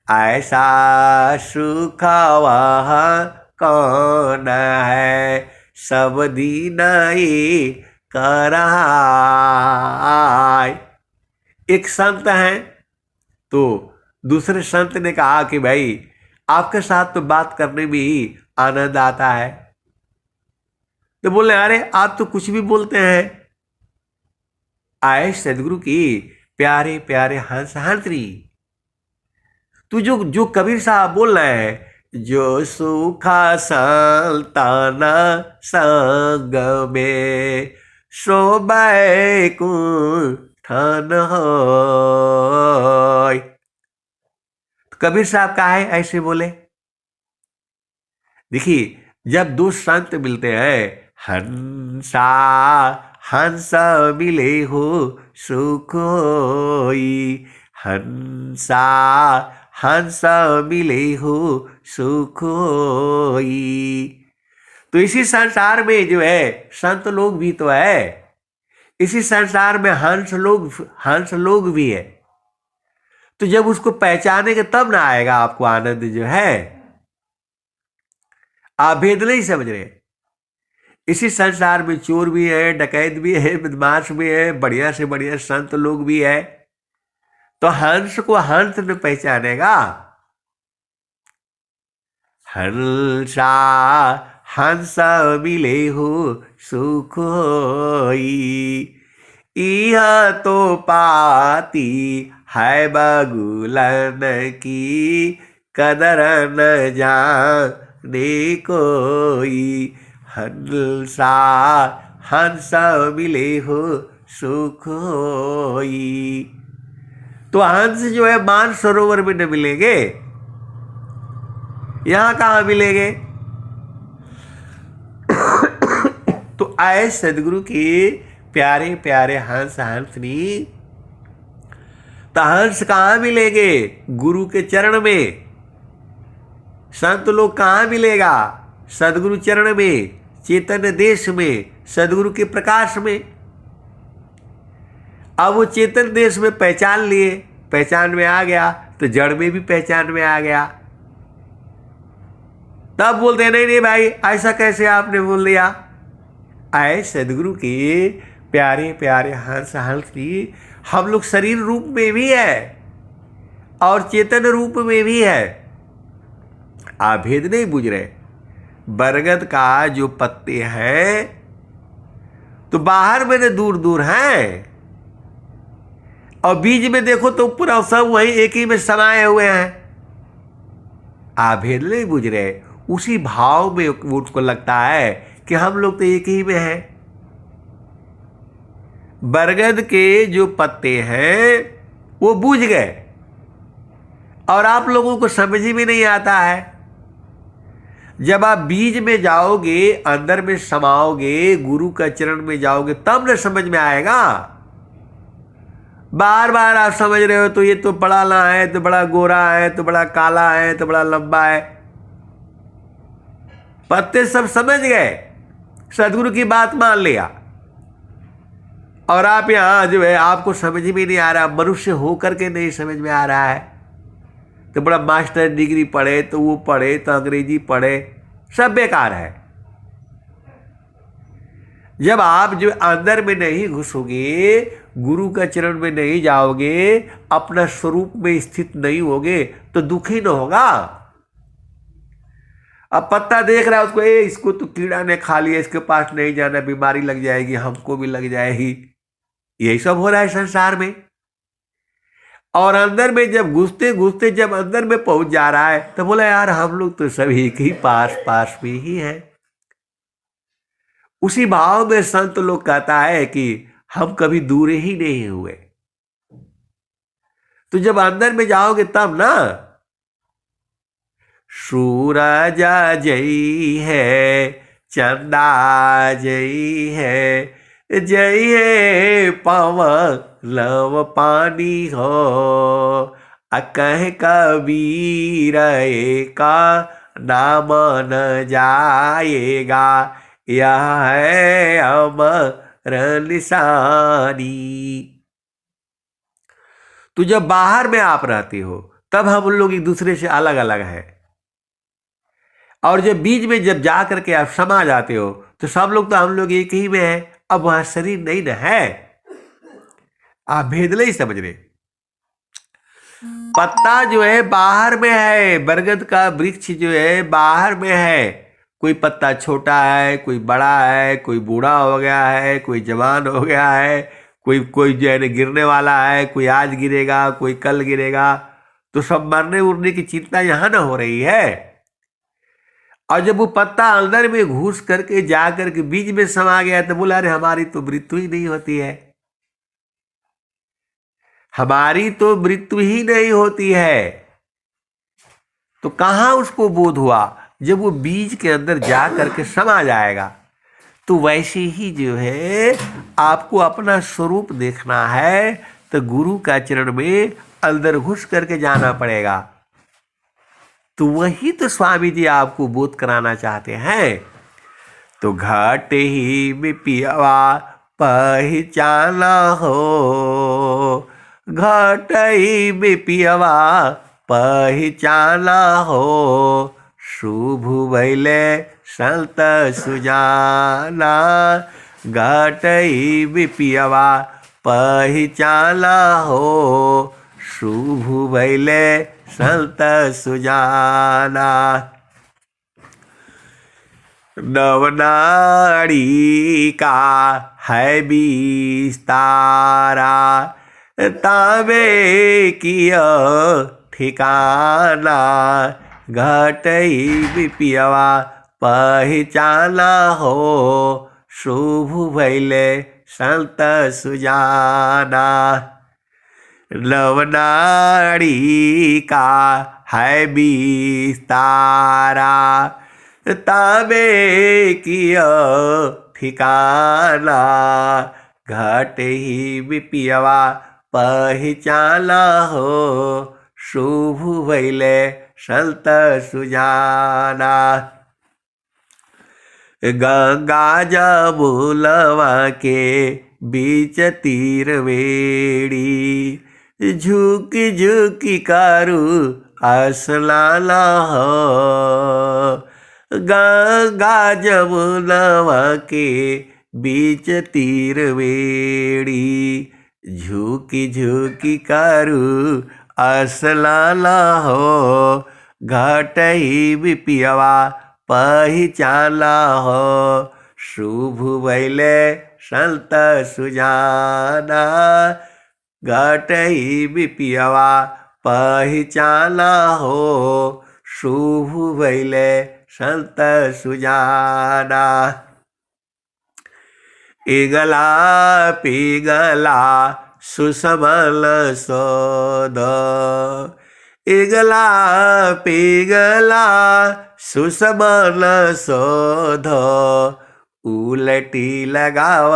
ऐसा सुख वह कौन है, सब दिन ही कराय। एक संत हैं, तो दूसरे संत ने कहा कि भाई आपके साथ तो बात करने में ही आनंद आता है। तो बोले अरे आप तो कुछ भी बोलते हैं। आए सदगुरु की प्यारे प्यारे हंस हंसरी, तू जो कबीर साहब बोल रहे हैं, जो सुखा संताना संग में शोभे कुठन होय। कबीर साहब का है ऐसे बोले। देखिए जब दो संत मिलते हैं, हंसा हंस मिले हो सुख होई, हंसा हंस मिले हो सुख होई। तो इसी संसार में जो है संत लोग भी तो है, इसी संसार में हंस लोग भी है। तो जब उसको पहचानेंगे तब ना आएगा आपको आनंद जो है। आप भेद नहीं समझ रहे। इसी संसार में चोर भी है, डकैत भी है, बदमाश भी है, बढ़िया से बढ़िया संत लोग भी है। तो हंस को हंस न पहचानेगा। हंसा हंस मिले हो सुख होई, यह तो पाती है बगुलन की, कदर न जाने कोई, हंसा हंस मिले हो सुख होई। तो हंस जो है मानसरोवर में न मिलेंगे, यहां कहां मिलेंगे? तो आए सदगुरु की प्यारे प्यारे हंस हंसनी, तो हंस कहां मिलेंगे? गुरु के चरण में। संत लोग कहाँ मिलेगा? सदगुरु चरण में, चैतन्य देश में, सदगुरु के प्रकाश में। अब वो चेतन देश में पहचान लिए, पहचान में आ गया तो जड़ में भी पहचान में आ गया। तब बोलते हैं नहीं नहीं भाई ऐसा कैसे आपने बोल दिया। आए सदगुरु के प्यारे प्यारे हंस हंस की, हम लोग शरीर रूप में भी है और चेतन रूप में भी है। आप भेद नहीं बुझ रहे। बरगद का जो पत्ते हैं तो बाहर में तो दूर दूर हैं और बीज में देखो तो पूरा सब वही एक ही में समाये हुए हैं। आप भेद नहीं बुझ रहे। उसी भाव में उसको लगता है कि हम लोग तो एक ही में हैं। बरगद के जो पत्ते हैं वो बूझ गए और आप लोगों को समझ में नहीं आता है। जब आप बीज में जाओगे, अंदर में समाओगे, गुरु का चरण में जाओगे, तब न समझ में आएगा। बार बार आप समझ रहे हो तो ये तो बड़ा ना है, तो बड़ा गोरा है, तो बड़ा काला है, तो बड़ा लंबा है। पत्ते सब समझ गए, सदगुरु की बात मान लिया और आप यहां जो है आपको समझ में नहीं आ रहा, मनुष्य होकर के नहीं समझ में आ रहा है। तो बड़ा मास्टर डिग्री पढ़े तो वो पढ़े तो अंग्रेजी पढ़े, सब बेकार है। जब आप जो अंदर में नहीं घुसोगे, गुरु का चरण में नहीं जाओगे, अपना स्वरूप में स्थित नहीं होगे तो दुख ही न होगा। अब पत्ता देख रहा है उसको, इसको तो कीड़ा ने खा लिया, इसके पास नहीं जाना, बीमारी लग जाएगी, हमको भी लग जाएगी। यही सब हो रहा है संसार में। और अंदर में जब घुसते घुसते जब अंदर में पहुंच जा रहा है तो बोला यार हम लोग तो सभी एक ही पास में ही है। उसी भाव में संत लोग कहता है कि हम कभी दूर ही नहीं हुए। तो जब अंदर में जाओगे तब ना। सूरज जई है, चंदा जई है, जई है पवन लव पानी हो, अकह कबीर का नाम न जाएगा, यह है अमर निशानी। तो जब बाहर में आप रहते हो तब हम लोग एक दूसरे से अलग अलग हैं, और जब बीच में जब जा करके आप समा जाते हो तो सब लोग तो हम लोग एक ही में हैं। अब वहां शरीर नहीं न है। आप भेद नहीं समझ रहे। पत्ता जो है बाहर में है, बरगद का वृक्ष जो है बाहर में है। कोई पत्ता छोटा है, कोई बड़ा है, कोई बूढ़ा हो गया है, कोई जवान हो गया है, कोई जो है गिरने वाला है, कोई आज गिरेगा, कोई कल गिरेगा। तो सब मरने उड़ने की चिंता यहां न हो रही है। और जब वो पत्ता अंदर में घुस करके जा करके बीज में समा गया तो बोला अरे हमारी तो मृत्यु ही नहीं होती है, हमारी तो मृत्यु ही नहीं होती है। तो कहां उसको बोध हुआ? जब वो बीज के अंदर जा करके समा जाएगा। तो वैसे ही जो है आपको अपना स्वरूप देखना है तो गुरु का चरण में अंदर घुस करके जाना पड़ेगा। तो वही तो स्वामी जी आपको बोध कराना चाहते हैं। तो घाट ही में पियवा पहचाना हो, घाट ही में पियवा पहचाना हो, शुभ भैले संत सुजाना, घाट ही में पियवा पहचाना हो, शुभ भैले संत सुजाना। नवनाड़ी का है विस्तारा, ताबे किया ठिकाना, घटई विपियवा पहचाना हो, शुभ भैले संत सुजाना। नवनाड़ी का है विस्तारा, ताबे किया ठिकाना, घट ही विपियवा पहचाना हो, शुभ भैले संत सुजाना। गंगा जमुनवा के बीच तीर वेड़ी, झुकी झुकी कारू असलाला हो। गंगा जमुनवा के बीच तीर वेड़ी, झुकी झुकी कारू असलाला हो। घटई बिपियवा पहिचाला हो, शुभ भैले संत सुजाना। घटई बिपियवा पहिचाला हो, शुभ भैले संत सुजाना। इगला पिगला सुसबल सोद, इगला पिगला सुसबल शोध। उलटी लगाव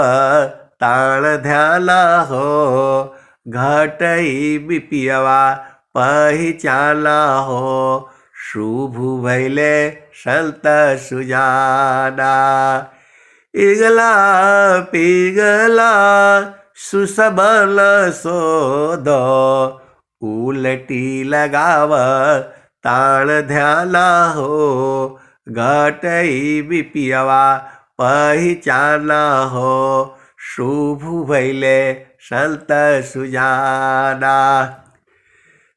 ताण ध्याला हो, घटई बिपियवा पहिचाला हो, शुभ भैले संत सुजाना। इगला पिगला सुसबल शोध, उलटी लगाव ताण ध्याला हो, घटई बिपियवा पहिचाला हो, शुभ भैले संत सुजाना।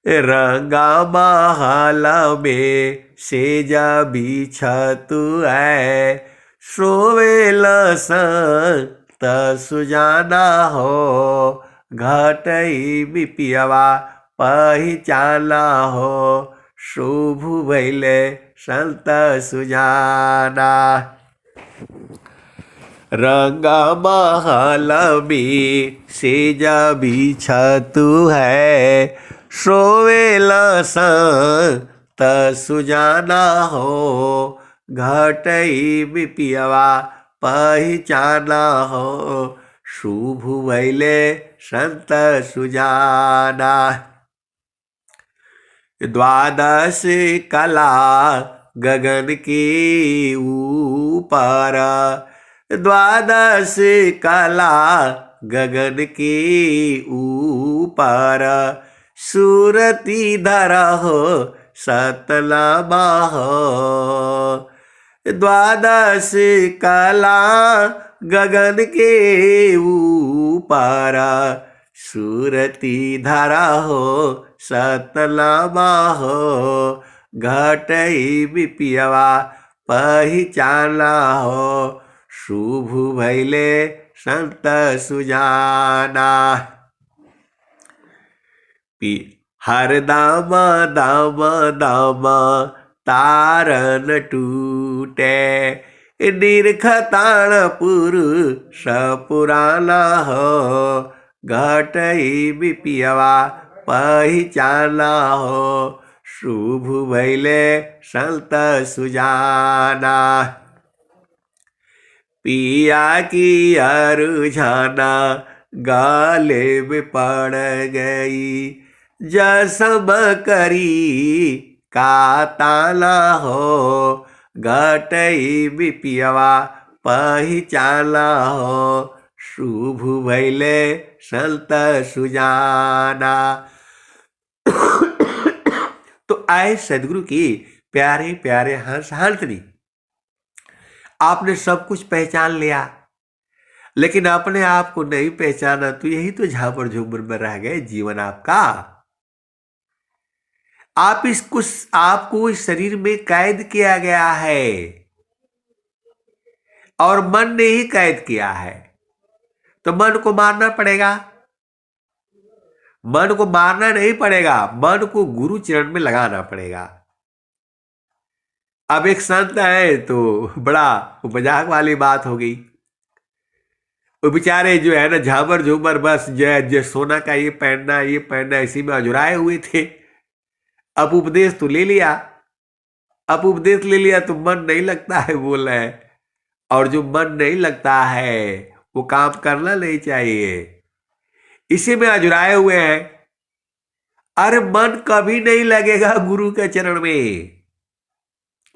रंगा महल में सेज बिछतु है, सोवेल संत सुजाना हो, घटई बिपियवा पहिचाला हो, शुभ भैले संत सुजाना। रंगा महल में सेज बिछतु है, सोवेल संत सुजाना हो, घटई बिपियवा पहिचाना हो, शुभ भैले संत सुजाना। द्वादश कला गगन के ऊपर, द्वादश कला गगन के ऊपर, सूरती धरा हो सतनामा हो। द्वादश कला गगन के ऊपर, सूरती धरा हो सतनामा हो, घटई बिपियवा पहिचाला हो, शुभ भैले संत सुजाना। हरदम दम दम तारन टूटे, निरखताण पुरुष पुराना हो, घटई बिपियवा पहिचाला हो, शुभ भैले संत सुजाना। पिया की अरुझाना गाले में पड़ गई, जसम करी का ताला हो, घटई बिपियवा पहिचाला हो, शुभ भैले संत सुजाना। तो आए सदगुरु की प्यारे प्यारे हंस हंसनी, आपने सब कुछ पहचान लिया, लेकिन अपने आप को नहीं पहचाना, तो यही तो झापर झूमर में रह गए जीवन आपका। आपको इस शरीर में कैद किया गया है और मन ने ही कैद किया है, तो मन को मारना पड़ेगा। मन को मारना नहीं पड़ेगा, मन को गुरु चरण में लगाना पड़ेगा। अब एक संत है तो बड़ा मजाक वाली बात हो गई, वो बेचारे जो है ना झाबर झूमर बस जो सोना का ये पहनना इसी में अजुराए हुए थे। अब उपदेश तो ले लिया, तो मन नहीं लगता है बोल रहे हैं, और जो मन नहीं लगता है वो काम करना नहीं चाहिए, इसी में अजुराए हुए हैं। अरे मन कभी नहीं लगेगा गुरु के चरण में,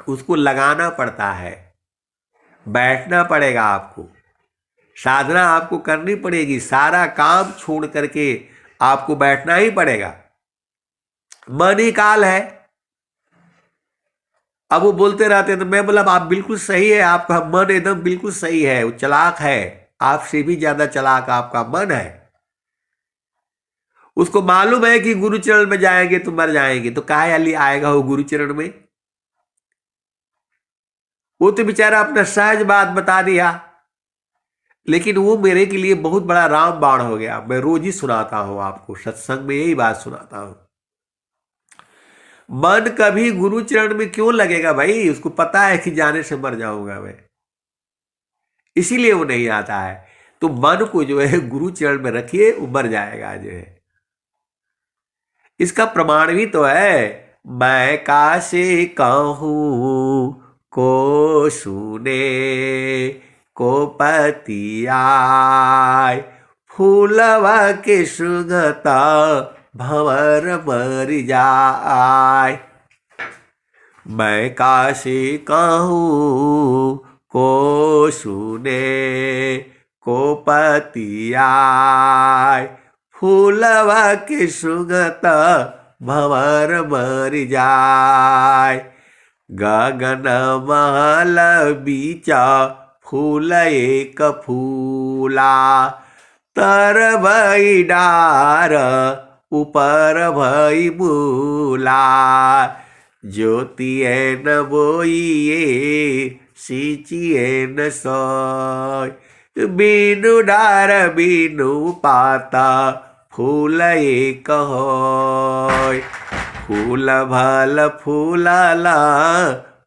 उसको लगाना पड़ता है, बैठना पड़ेगा आपको, साधना आपको करनी पड़ेगी, सारा काम छोड़ करके आपको बैठना ही पड़ेगा। मन ही काल है। अब वो बोलते रहते हैं तो मैं बोला आप बिल्कुल सही है, आपका मन एकदम बिल्कुल सही है, वो चालाक है, आपसे भी ज्यादा चालाक आपका मन है। उसको मालूम है कि गुरुचरण में जाएंगे तो मर जाएंगे, तो काहे लिए आएगा वो गुरुचरण में। वो तो बेचारा अपना सहज बात बता दिया, लेकिन वो मेरे के लिए बहुत बड़ा रामबाण हो गया। मैं रोज ही सुनाता हूं आपको, सत्संग में यही बात सुनाता हूं। मन कभी गुरुचरण में क्यों लगेगा भाई, उसको पता है कि जाने से मर जाऊंगा मैं, इसीलिए वो नहीं आता है। तो मन को जो है गुरुचरण में रखिए, वो मर जाएगा जो है। इसका प्रमाण भी तो है, मैं कासे कहूँ को सुने को पतियाय, फूलवा के सुगता भंवर मर जाय। मैं कासे कहूँ को सुने को पतियाय, फूलवा के सुगत भंवर मर जाय। गगन महल बीचा फूल एक फूला, तर भई डार ऊपर भई मूला। ज्योतिए न बोइए सींचिए न सोय, बीनु डार बीनु पाता फूल एक होय। फूल भल फूलला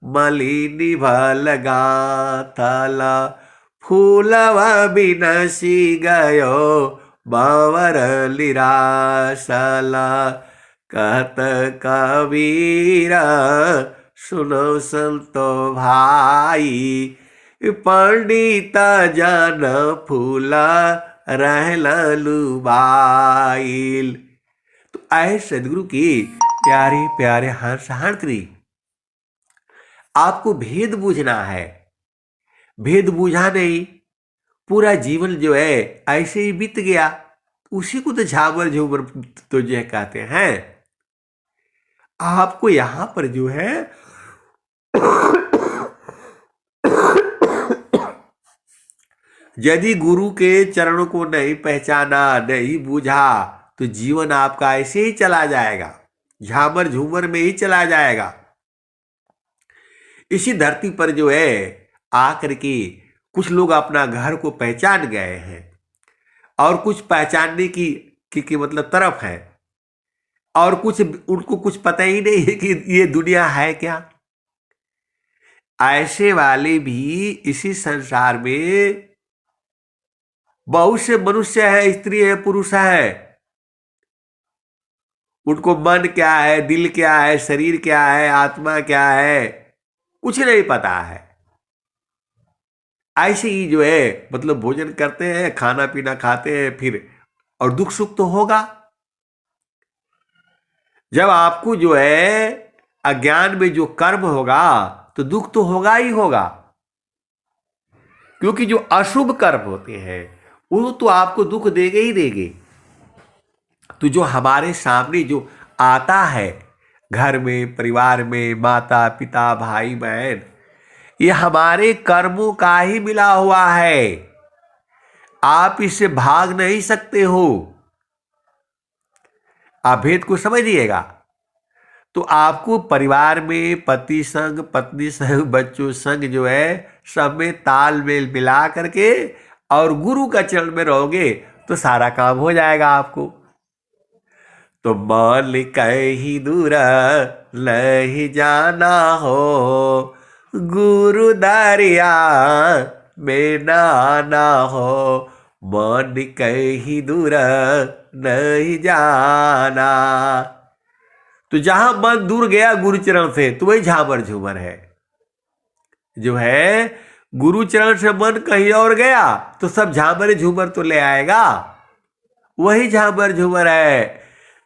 मलिनी भल गाथला, फूलवा बिनसी गयो बावर लिरासला। कहत कबीरा सुनो संतो भाई, पंडित जन फूला रहला लुबाइल। तो आए सदगुरु की प्यारे प्यारे हंस हांतरी, आपको भेद बूझना है। भेद बूझा नहीं, पूरा जीवन जो है ऐसे ही बीत गया, उसी को तो झाबर झूबर तो जो है कहते हैं। आपको यहां पर जो है यदि गुरु के चरणों को नहीं पहचाना, नहीं बूझा, तो जीवन आपका ऐसे ही चला जाएगा, झामर झूमर में ही चला जाएगा। इसी धरती पर जो है आकर के कुछ लोग अपना घर को पहचान गए हैं, और कुछ पहचानने की मतलब तरफ है, और कुछ उनको कुछ पता ही नहीं है कि ये दुनिया है क्या। ऐसे वाले भी इसी संसार में बहुत से मनुष्य है, स्त्री है, पुरुष है। उनको मन क्या है, दिल क्या है, शरीर क्या है, आत्मा क्या है, कुछ नहीं पता है। ऐसे ही जो है मतलब भोजन करते हैं, खाना पीना खाते हैं, फिर और दुख सुख तो होगा। जब आपको जो है अज्ञान में जो कर्म होगा तो दुख तो होगा ही होगा, क्योंकि जो अशुभ कर्म होते हैं वो तो आपको दुख देंगे ही देंगे। तो जो हमारे सामने जो आता है घर में, परिवार में, माता पिता भाई बहन, ये हमारे कर्मों का ही मिला हुआ है, आप इससे भाग नहीं सकते हो। आप भेद को समझिएगा। तो आपको परिवार में पति संग, पत्नी संग, बच्चों संग जो है सब में तालमेल मिला करके और गुरु का चरण में रहोगे तो सारा काम हो जाएगा आपको। तो मान कहीं दूर नहीं जाना हो, गुरु दरिया में ना आना हो। मन कहीं दूर नहीं जाना। तो जहां मन दूर गया गुरुचरण से तो वही झामर झूमर है। जो है गुरुचरण से मन कहीं और गया तो सब झामर झूमर तो ले आएगा, वही झामर झूमर है।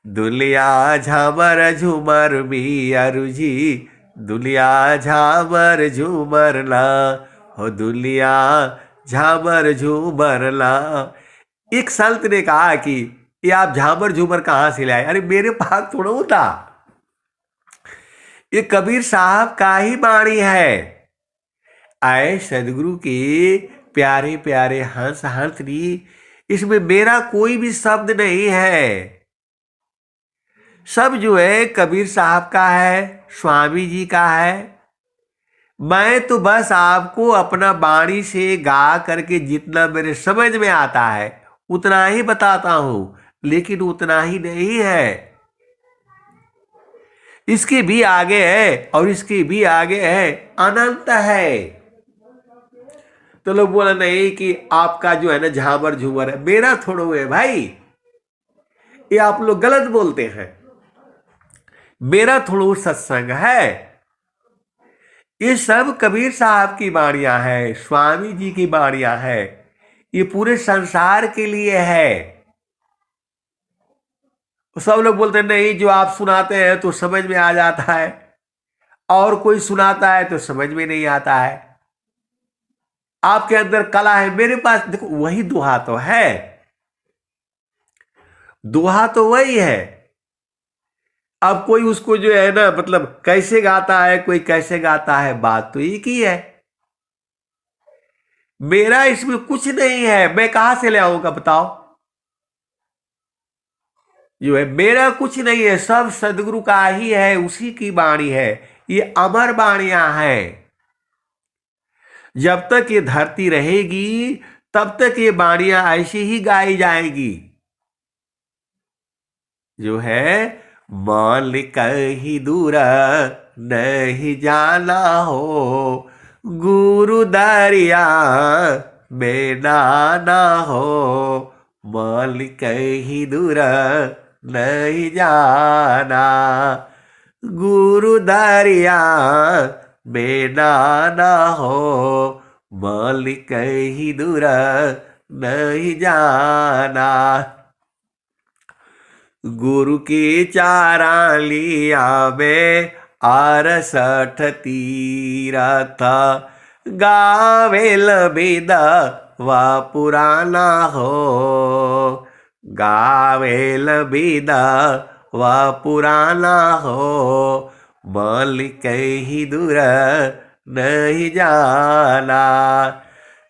दुलिया झामर झूमर भी अरुजी, दुलिया झामर झूमर ला, हो दुलिया झामर झूमर ला। एक संत ने कहा कि ये आप झामर झूमर कहां से लाए? अरे मेरे पास थोड़ा था, ये कबीर साहब का ही वाणी है। आए सदगुरु के प्यारे प्यारे हंस हंसनी, इसमें मेरा कोई भी शब्द नहीं है। सब जो है कबीर साहब का है, स्वामी जी का है। मैं तो बस आपको अपना वाणी से गा करके जितना मेरे समझ में आता है उतना ही बताता हूं, लेकिन उतना ही नहीं है, इसके भी आगे है और इसके भी आगे है, अनंत है। तो लोग बोला नहीं कि आपका जो है ना झामर झूमर है, मेरा थोड़ा है भाई, ये आप लोग गलत बोलते हैं। मेरा थोड़ा सत्संग है, ये सब कबीर साहब की बाणियां है, स्वामी जी की बाणियां है, ये पूरे संसार के लिए है। सब लोग बोलते नहीं, जो आप सुनाते हैं तो समझ में आ जाता है, और कोई सुनाता है तो समझ में नहीं आता है। आपके अंदर कला है, मेरे पास देखो वही दोहा तो है, दोहा तो वही है। अब कोई उसको जो है ना मतलब कैसे गाता है, कोई कैसे गाता है, बात तो एक ही है। मेरा इसमें कुछ नहीं है, मैं कहां से ले आऊंगा बताओ? जो है मेरा कुछ नहीं है, सब सदगुरु का ही है, उसी की वाणी है, ये अमर वाणियां हैं। जब तक ये धरती रहेगी तब तक ये वाणियां ऐसी ही गाई जाएंगी। जो है मालिक ही दूर नहीं जाना हो, गुरु दरिया में ना हो, मालिक ही दूर नहीं जाना, गुरु दरिया में ना हो, मालिक ही दूर नहीं जाना। गुरु की चारा लिया में 68 तीरथ, गावेल बेदा वा पुराना हो, गावेल बेदा वा पुराना हो, मालिक ही दूर नहीं जाना।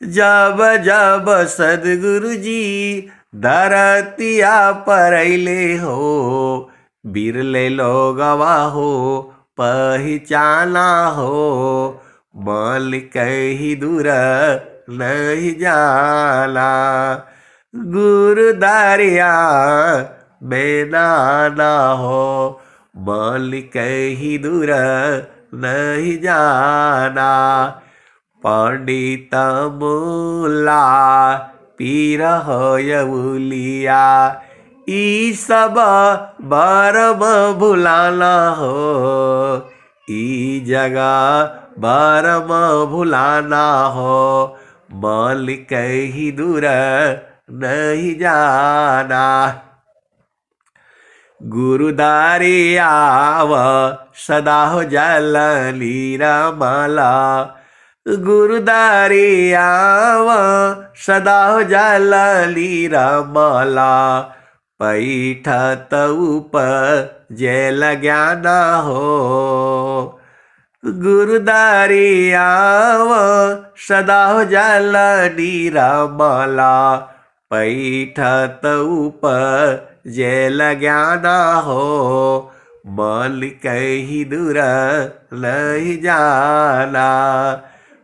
जब जब सदगुरु जी धरतिया पर अइले हो, बिरले लोगवा हो पहचाना हो, मालिक ही दूर नहीं जाना, गुरु दरिया में ना हो, मालिक ही दूर नहीं जाना। पंडित मुला पीर होयउलिया, ई सब बरम भुलाना हो, ई जगह बरम भुलाना हो, मालिक ही दूर नहीं जाना। गुरु दरियाव सदा हो जल नीरमला, गुरु दरियाव सदा हो जल नीरमला, पैठत उपजल ज्ञान हो, गुरु दरियाव सदा हो जल नीरमला, पैठत उपजल ज्ञान हो, मालिक ही दूर नहीं जाना,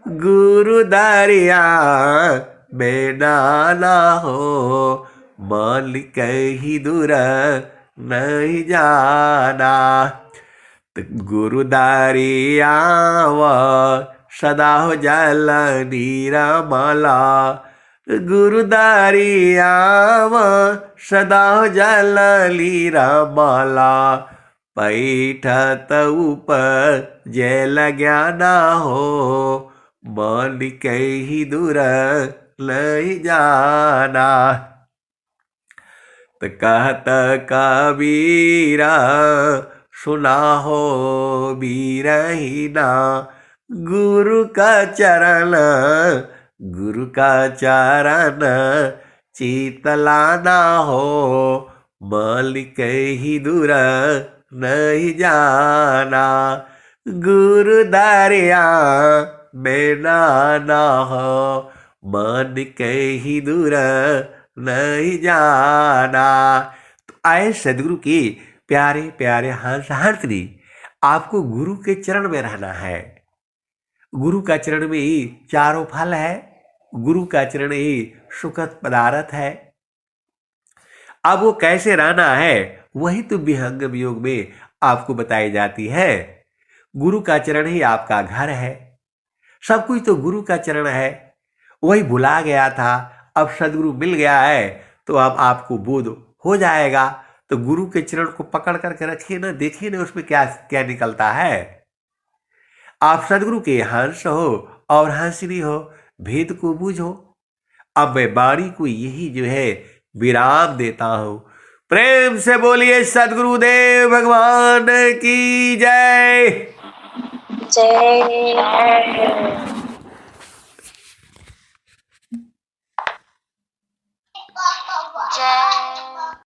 गुरु दरिया में ना हो, मालिक ही दूर नहीं जाना। तो गुरु दरिया सदा हो जल नीरमला, गुरु दरिया सदा हो जल नीरमला, पैठत उपजल ज्ञान हो, मालिक ही दूर नहीं जाना। तो कहता कबीरा सुना हो बीरहीना, गुरु का चरण गुरु का चरण चितलाना हो, मालिक ही दूर नहीं जाना, गुरु दरिया में ना हो, मालिक ही दूर नहीं जाना। तो आए सदगुरु के प्यारे प्यारे हंस हंसनी, आपको गुरु के चरण में रहना है। गुरु का चरण में ही चारों फल है, गुरु का चरण ही सुखद पदार्थ है। अब वो कैसे रहना है वही तो विहंग वियोग में आपको बताई जाती है। गुरु का चरण ही आपका घर है, सब कुछ तो गुरु का चरण है। वही भुला गया था, अब सदगुरु मिल गया है तो अब आपको बोध हो जाएगा। तो गुरु के चरण को पकड़ करके रखिए ना, देखिए ना उसमें क्या क्या निकलता है। आप सदगुरु के हंस हो और हंसनी हो, भेद को बूझो। अब मैं वाणी को यही जो है विराम देता हूं। प्रेम से बोलिए सदगुरुदेव भगवान की जय। जय जय।